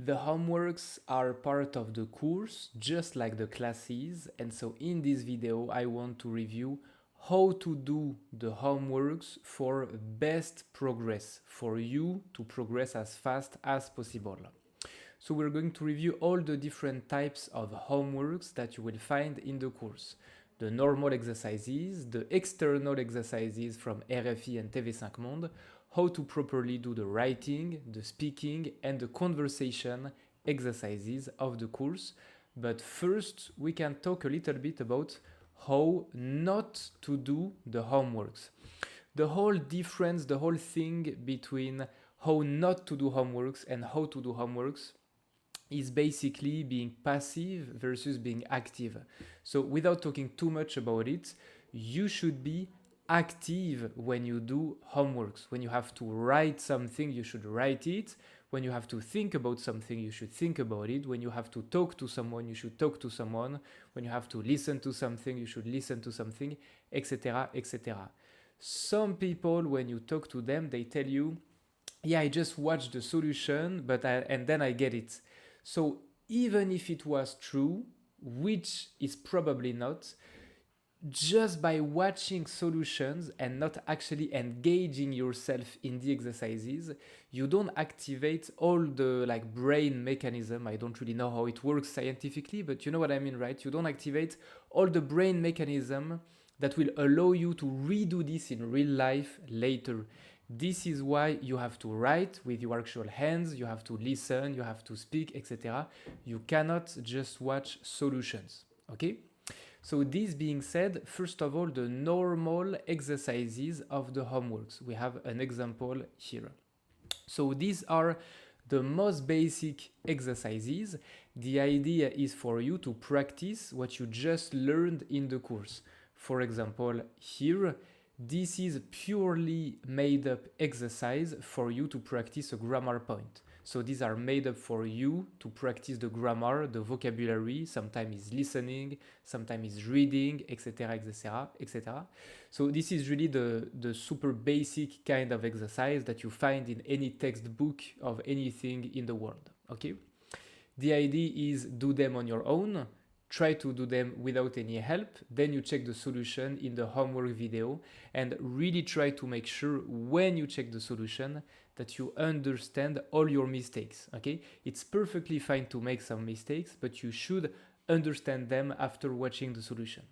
The homeworks are part of the course, just like the classes, and so in this video I want to review how to do the homeworks for best progress, for you to progress as fast as possible. So we're going to review all the different types of homeworks that you will find in the course. The normal exercises, the external exercises from RFI and TV5 Monde, how to properly do the writing, the speaking, and the conversation exercises of the course. But first, we can talk a little bit about how not to do the homeworks. The whole difference, the whole thing between how not to do homeworks and how to do homeworks is basically being passive versus being active. So without talking too much about it, you should be active when you do homeworks. When you have to write something, you should write it. When you have to think about something, you should think about it. When you have to talk to someone, you should talk to someone. When you have to listen to something, you should listen to something, etc., etc. Some people, when you talk to them, they tell you, yeah, I just watched the solution, and then I get it. So even if it was true, which is probably not, just by watching solutions and not actually engaging yourself in the exercises, you don't activate all the brain mechanism. I don't really know how it works scientifically, but you know what I mean, right? You don't activate all the brain mechanism that will allow you to redo this in real life later. This is why you have to write with your actual hands, you have to listen, you have to speak, etc. You cannot just watch solutions, okay? So this being said, first of all, the normal exercises of the homeworks. We have an example here. So these are the most basic exercises. The idea is for you to practice what you just learned in the course. For example, here, this is purely made up exercise for you to practice a grammar point. So these are made up for you to practice the grammar, the vocabulary, sometimes is listening, sometimes is reading, etc., etc., etc. So this is really the super basic kind of exercise that you find in any textbook of anything in the world, okay? The idea is do them on your own, try to do them without any help, then you check the solution in the homework video and really try to make sure when you check the solution that you understand all your mistakes, okay? It's perfectly fine to make some mistakes, but you should understand them after watching the solution.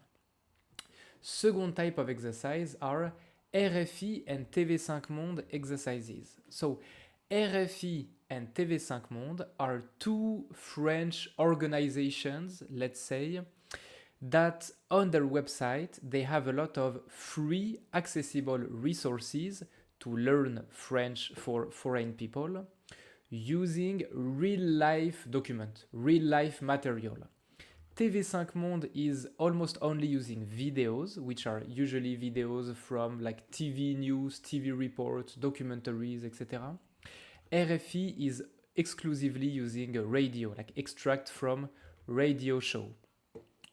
Second type of exercise are RFI and TV5 Monde exercises. So RFI and TV5 Monde are two French organizations, let's say, that on their website, they have a lot of free accessible resources to learn French for foreign people using real-life document, real-life material. TV5 Monde is almost only using videos, which are usually videos from TV news, TV reports, documentaries, etc. RFI is exclusively using a radio, extract from radio show.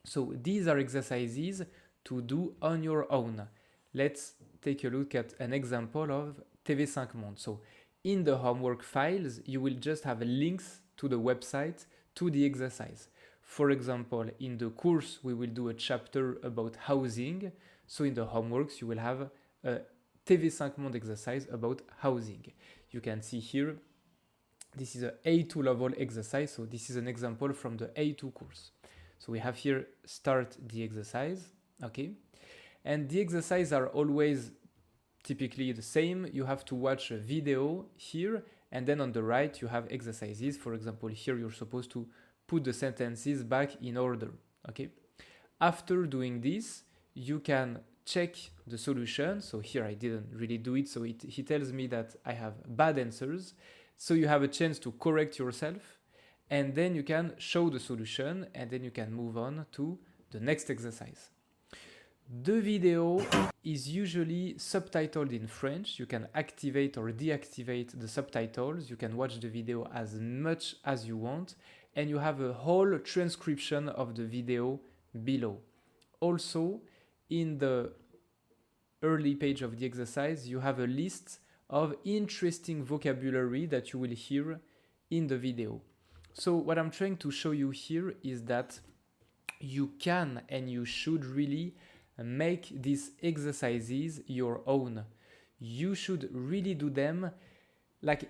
So these are exercises to do on your own. Let's take a look at an example of TV5 Monde. So in the homework files, you will just have links to the website to the exercise. For example, in the course, we will do a chapter about housing. So in the homeworks, you will have a TV5 Monde exercise about housing. You can see here, this is a A2 level exercise. So this is an example from the A2 course. So we have here, start the exercise, okay? And the exercises are always typically the same. You have to watch a video here, and then on the right, you have exercises. For example, here you're supposed to put the sentences back in order, okay? After doing this, you can check the solution. So here I didn't really do it, so he tells me that I have bad answers. So you have a chance to correct yourself, and then you can show the solution, and then you can move on to the next exercise. The video is usually subtitled in French. You can activate or deactivate the subtitles. You can watch the video as much as you want, and you have a whole transcription of the video below. Also, in the early page of the exercise, you have a list of interesting vocabulary that you will hear in the video. So what I'm trying to show you here is that you can and you should really make these exercises your own. You should really do them. Like,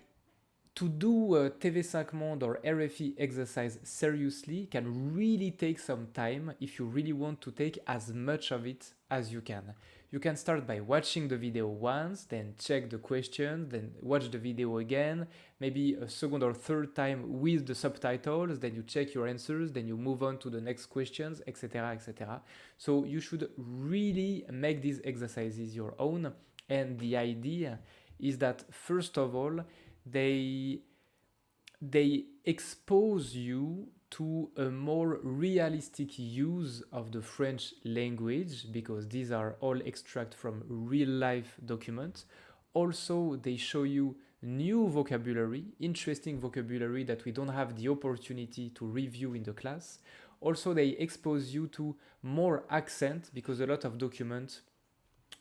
to do a TV5 Monde or RFI exercise seriously can really take some time if you really want to take as much of it as you can. You can start by watching the video once, then check the questions, then watch the video again, maybe a second or third time with the subtitles, then you check your answers, then you move on to the next questions, etc., etc. So you should really make these exercises your own. And the idea is that, first of all, they expose you to a more realistic use of the French language, because these are all extracts from real life documents. Also, they show you new vocabulary, interesting vocabulary that we don't have the opportunity to review in the class. Also, they expose you to more accent, because a lot of documents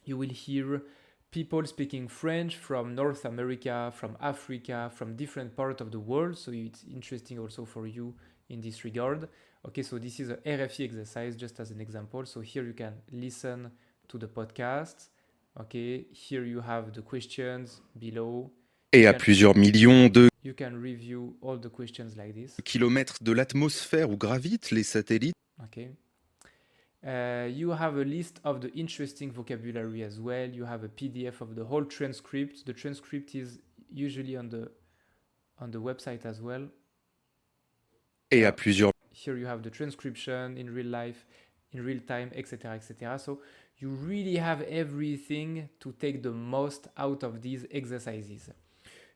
you will hear people speaking French from North America, from Africa, from different parts of the world. So it's interesting also for you in this regard. Okay, so this is a RFI exercise just as an example. So here you can listen to the podcast. Okay, here you have the questions below. Et à plusieurs millions de You can review all the questions like this. kilomètres de l'atmosphère où gravitent les satellites. Okay. You have a list of the interesting vocabulary as well. You have a PDF of the whole transcript. The transcript is usually on the website as well. Et à plusieurs Here you have the transcription in real life, in real time, etc., etc. So you really have everything to take the most out of these exercises.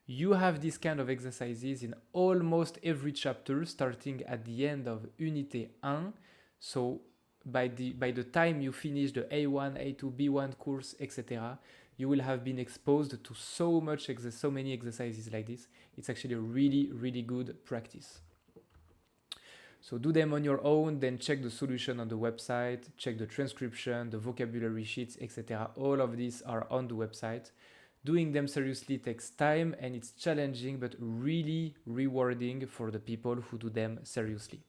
You have this kind of exercises in almost every chapter, starting at the end of Unité 1. So by the time you finish the A1, A2, B1 course, etc., you will have been exposed to so many exercises like this. It's actually a really, really good practice. So do them on your own, then check the solution on the website, check the transcription, the vocabulary sheets, etc. All of these are on the website. Doing them seriously takes time and it's challenging, but really rewarding for the people who do them seriously.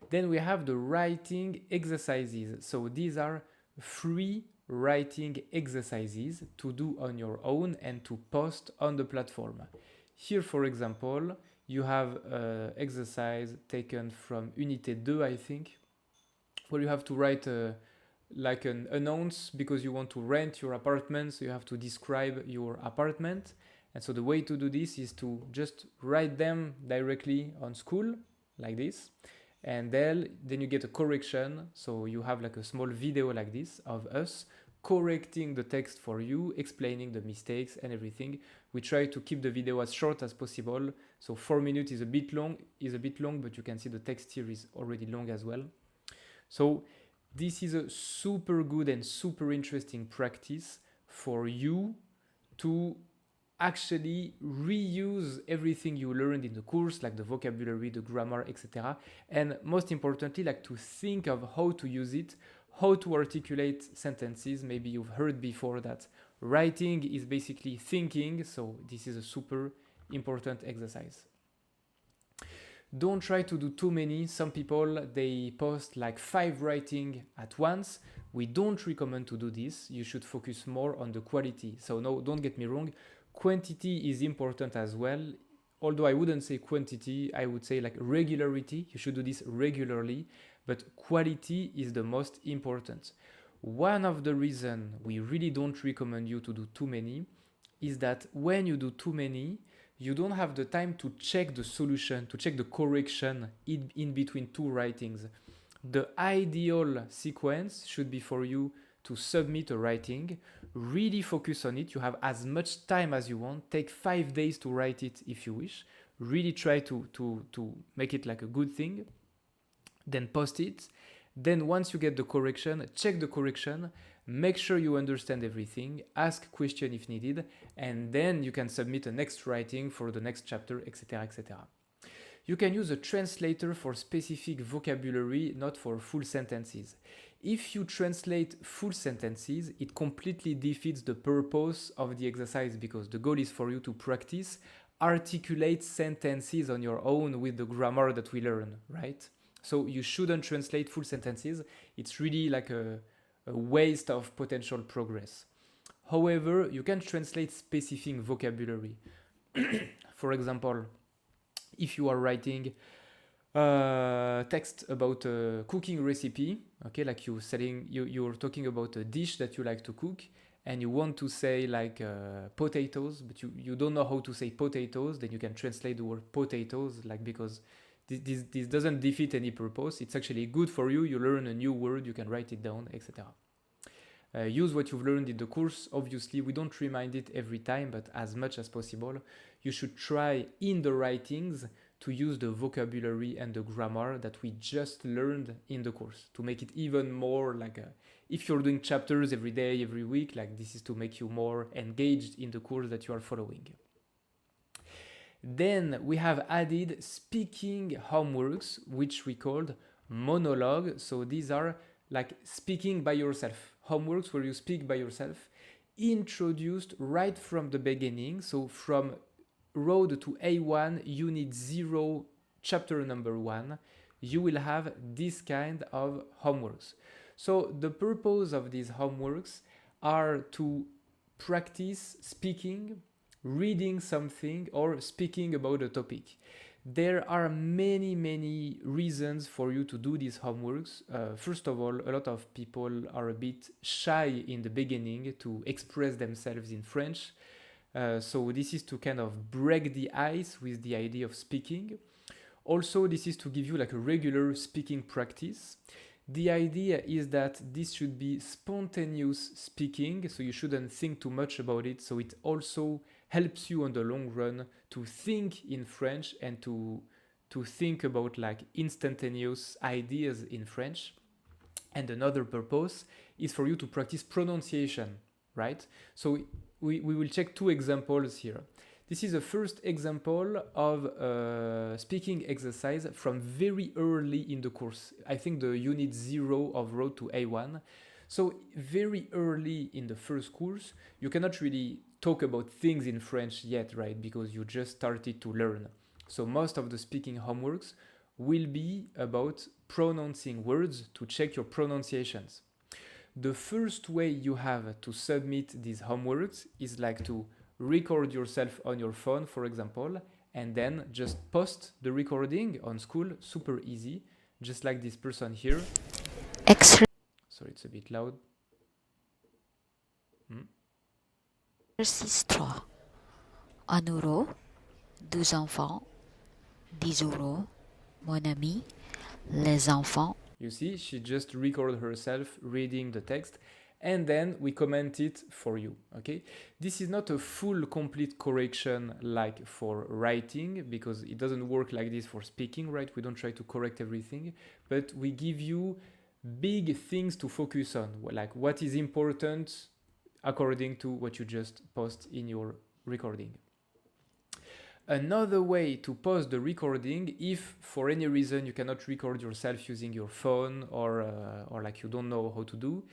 Then we have the writing exercises. So these are free writing exercises to do on your own and to post on the platform. Here, for example, you have an exercise taken from Unité 2, I think, where you have to write like an announce because you want to rent your apartment, so you have to describe your apartment. And so the way to do this is to just write them directly on Skool, like this. And then you get a correction. So you have like a small video like this of us correcting the text for you, explaining the mistakes and everything. We try to keep the video as short as possible. So 4 minutes is a bit long, but you can see the text here is already long as well. So this is a super good and super interesting practice for you to actually reuse everything you learned in the course, like the vocabulary, the grammar, etc. And most importantly, like to think of how to use it, how to articulate sentences. Maybe you've heard before that writing is basically thinking, so this is a super important exercise. Don't try to do too many. Some people, they post like 5 writing at once. We don't recommend to do this. You should focus more on the quality. So no, don't get me wrong. Quantity is important as well. Although I wouldn't say quantity, I would say like regularity. You should do this regularly, but quality is the most important. One of the reasons we really don't recommend you to do too many is that when you do too many, you don't have the time to check the solution, to check the correction in between 2 writings. The ideal sequence should be for you to submit a writing, really focus on it. You have as much time as you want. Take 5 days to write it if you wish. Really try to make it like a good thing. Then post it. Then once you get the correction, check the correction. Make sure you understand everything. Ask question if needed. And then you can submit a next writing for the next chapter, etc., etc. You can use a translator for specific vocabulary, not for full sentences. If you translate full sentences, it completely defeats the purpose of the exercise because the goal is for you to practice articulate sentences on your own with the grammar that we learn, right? So you shouldn't translate full sentences. It's really like a waste of potential progress. However, you can translate specific vocabulary. For example, if you are writing text about a cooking recipe, okay, like you're talking about a dish that you like to cook, and you want to say like potatoes, but you don't know how to say potatoes, then you can translate the word potatoes, like, because this doesn't defeat any purpose. It's actually good for you. You learn a new word, you can write it down, etc. Use what you've learned in the course. Obviously, we don't remind it every time, but as much as possible, you should try in the writings to use the vocabulary and the grammar that we just learned in the course, to make it even more like if you're doing chapters every day, every week, like, this is to make you more engaged in the course that you are following. Then we have added speaking homeworks, which we called Monologue. So these are like speaking by yourself, homeworks where you speak by yourself, introduced right from the beginning. So from Road to A1, Unit 0, Chapter number 1, you will have this kind of homeworks. So the purpose of these homeworks are to practice speaking, reading something, or speaking about a topic. There are many reasons for you to do these homeworks. First of all, a lot of people are a bit shy in the beginning to express themselves in French. So this is to kind of break the ice with the idea of speaking. Also, this is to give you like a regular speaking practice. The idea is that this should be spontaneous speaking, so you shouldn't think too much about it. So it also helps you on the long run to think in French and to think about like instantaneous ideas in French. And another purpose is for you to practice pronunciation, right? So we will check two examples here. This is the first example of a speaking exercise from very early in the course. I think the Unit 0 of Road to A1. So very early in the first course, you cannot really talk about things in French yet, right? Because you just started to learn. So most of the speaking homeworks will be about pronouncing words to check your pronunciations. The first way you have to submit these homeworks is like to record yourself on your phone, for example, and then just post the recording on Skool. Super easy, just like this person here. Sorry, it's a bit loud. Exercice 3. 1 euro, 12 enfants, 10 euros, mon ami, les enfants. You see, she just recorded herself reading the text, and then we comment it for you, okay? This is not a full complete correction like for writing, because it doesn't work like this for speaking, right? We don't try to correct everything, but we give you big things to focus on, like what is important according to what you just post in your recording. Another way to pause the recording, if for any reason you cannot record yourself using your phone or like you don't know how to do,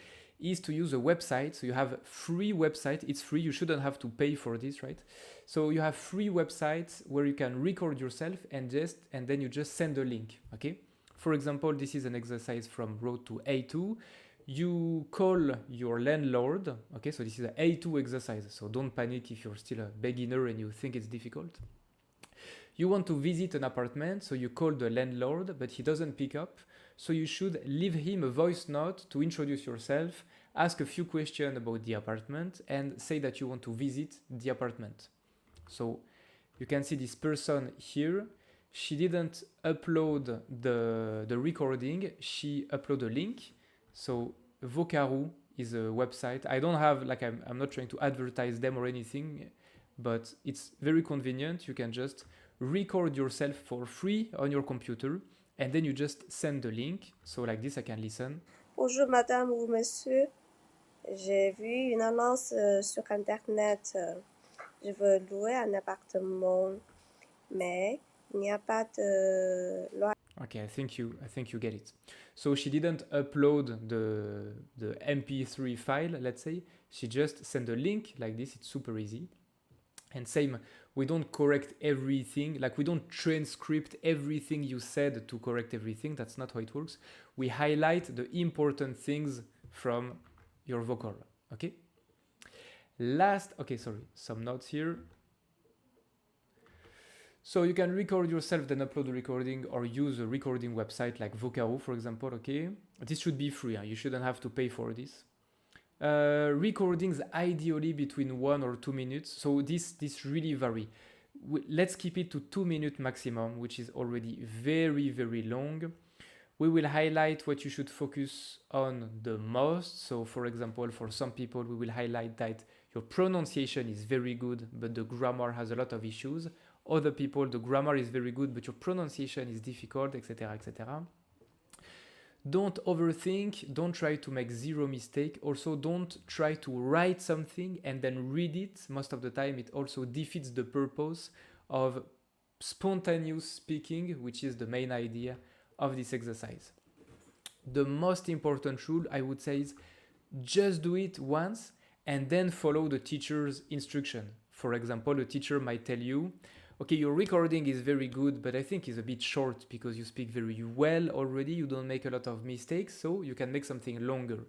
is to use a website. So you have free website. It's free. You shouldn't have to pay for this, right? So you have free websites where you can record yourself and then you just send a link, okay? For example, this is an exercise from Road to A2. You call your landlord, okay? So this is an A2 exercise. So don't panic if you're still a beginner and you think it's difficult. You want to visit an apartment, so you call the landlord, but he doesn't pick up. So you should leave him a voice note to introduce yourself, ask a few questions about the apartment, and say that you want to visit the apartment. So you can see this person here. She didn't upload the recording, she uploaded a link. So Vocaroo is a website. I don't have, like, I'm not trying to advertise them or anything, but it's very convenient. You can just record yourself for free on your computer, and then you just send the link. So like this, I can listen. Bonjour madame ou monsieur, j'ai vu une annonce sur internet. Je veux louer un appartement, mais il n'y a pas de loi. Okay, I think you get it. So she didn't upload the MP3 file, let's say. She just sent a link like this. It's super easy. And same, we don't correct everything, like we don't transcript everything you said to correct everything. That's not how it works. We highlight the important things from your vocal, okay? Some notes here. So you can record yourself, then upload the recording, or use a recording website like Vocaroo, for example, okay? This should be free, you shouldn't have to pay for this. Recordings ideally between 1 or 2 minutes, so this really vary. Let's keep it to 2 minutes maximum, which is already very, very long. We will highlight what you should focus on the most. So for example, for some people, we will highlight that your pronunciation is very good, but the grammar has a lot of issues. Other people, the grammar is very good, but your pronunciation is difficult, etc., etc. Don't overthink, don't try to make zero mistake. Also, don't try to write something and then read it. Most of the time, it also defeats the purpose of spontaneous speaking, which is the main idea of this exercise. The most important rule, I would say, is just do it once and then follow the teacher's instruction. For example, the teacher might tell you, okay, your recording is very good, but I think it's a bit short because you speak very well already, you don't make a lot of mistakes, so you can make something longer.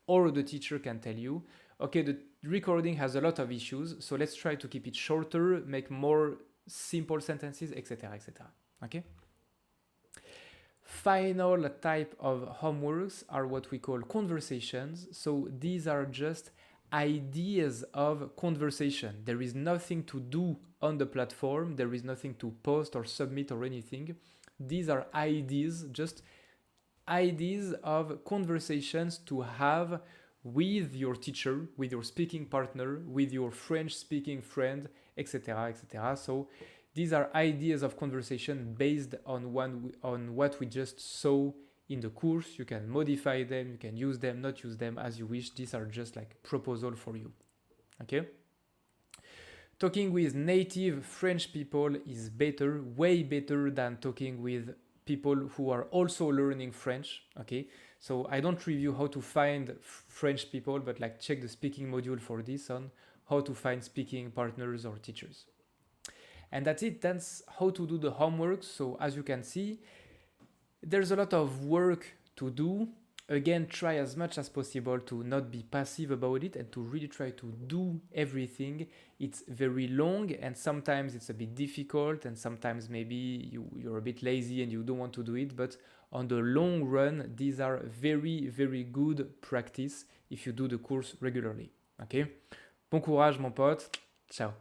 Or the teacher can tell you, okay, the recording has a lot of issues, so let's try to keep it shorter, make more simple sentences, etc., etc. Okay? Final type of homeworks are what we call conversations. So these are just ideas of conversation. There is nothing to do on the platform. There is nothing to post or submit or anything. These are ideas, just ideas of conversations to have with your teacher, with your speaking partner, with your French speaking friend, etc., etc. So these are ideas of conversation based on what we just saw in the course. You can modify them, you can use them, not use them as you wish. These are just like proposal for you. Okay? Talking with native French people is better, way better than talking with people who are also learning French. Okay? So I don't review how to find French people, but like check the speaking module for this on how to find speaking partners or teachers. And that's it. That's how to do the homework. So as you can see, there's a lot of work to do. Again, try as much as possible to not be passive about it and to really try to do everything. It's very long and sometimes it's a bit difficult and sometimes maybe you're a bit lazy and you don't want to do it. But on the long run, these are very, very good practice if you do the course regularly. Okay? Bon courage, mon pote. Ciao.